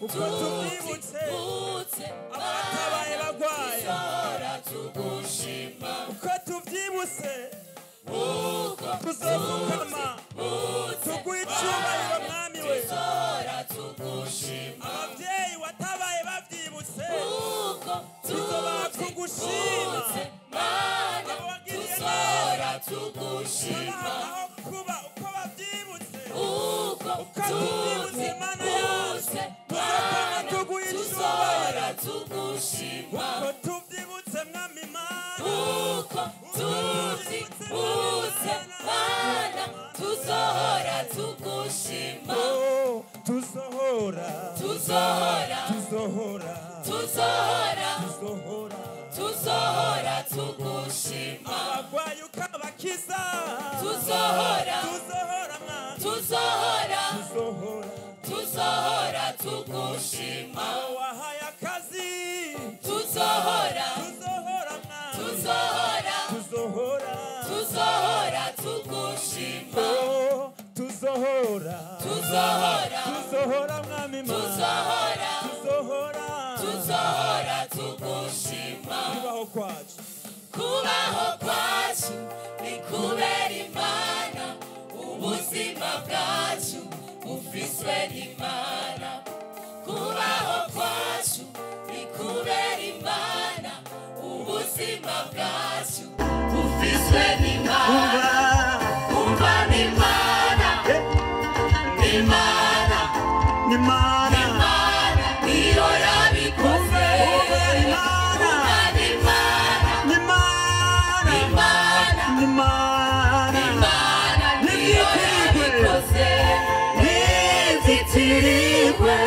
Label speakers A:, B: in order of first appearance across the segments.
A: uko tubyibutse abatabaye bagwaye uko tubyibutse tuzopfukama tuguha icyubahiro mwami we ababyeyi watabaye babyibutse tuzobaha kugushima abo wagiriye neza tubaha aho kuba uko babyibutse uko tubyibutse mana yacu tuzopfukama tuguha icyubahiro uko tubyibutse mwami mana uko tubyibutse mana tuzohora tugushima tuzohora tugushima abagwayi ukabakiza tuzohora tugushima wahaye akazi tuzohora tugushima tuzohora mwami mana tuzohora tugushima kubaho kwacu ni kubera Imana ubuzima bwacu bufiswe n'Imana kubaho kwacu ni kubera Imana ubuzima bwacu bufiswe n'Imana umva n'Imana niyo yabikoze nizitirirwe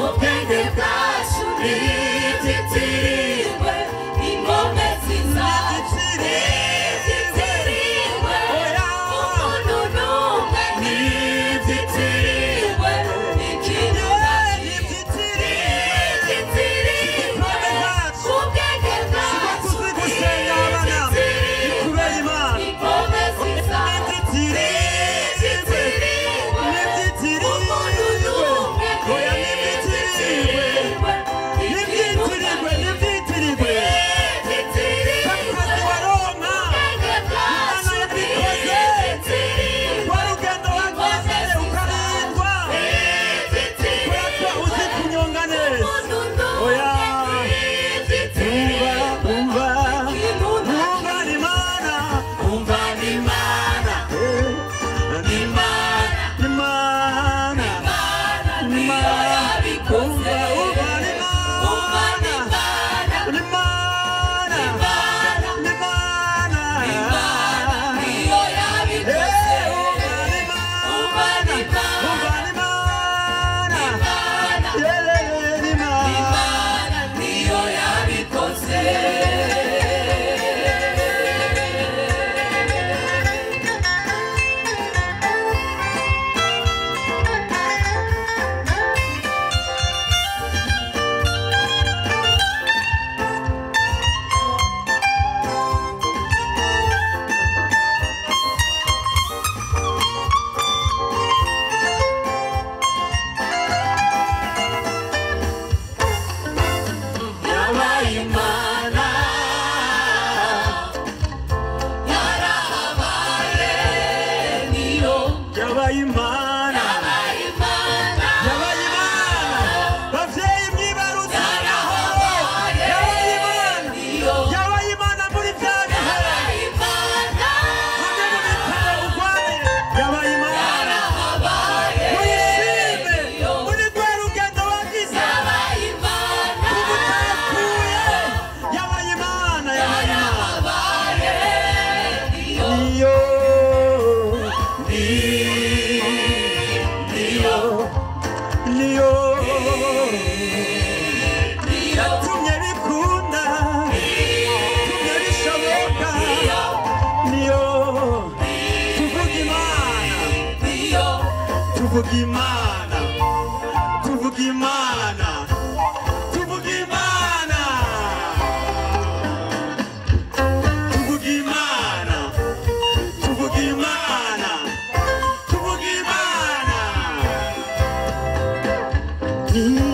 A: ubwenge bwacu nizitirirwe ingomezi zacu nizitirirwe umuntu n'umwe nizitirirwe ikintu nizitirirwe ubwenge bwacu nizitirirwe ingomezi zacu Ni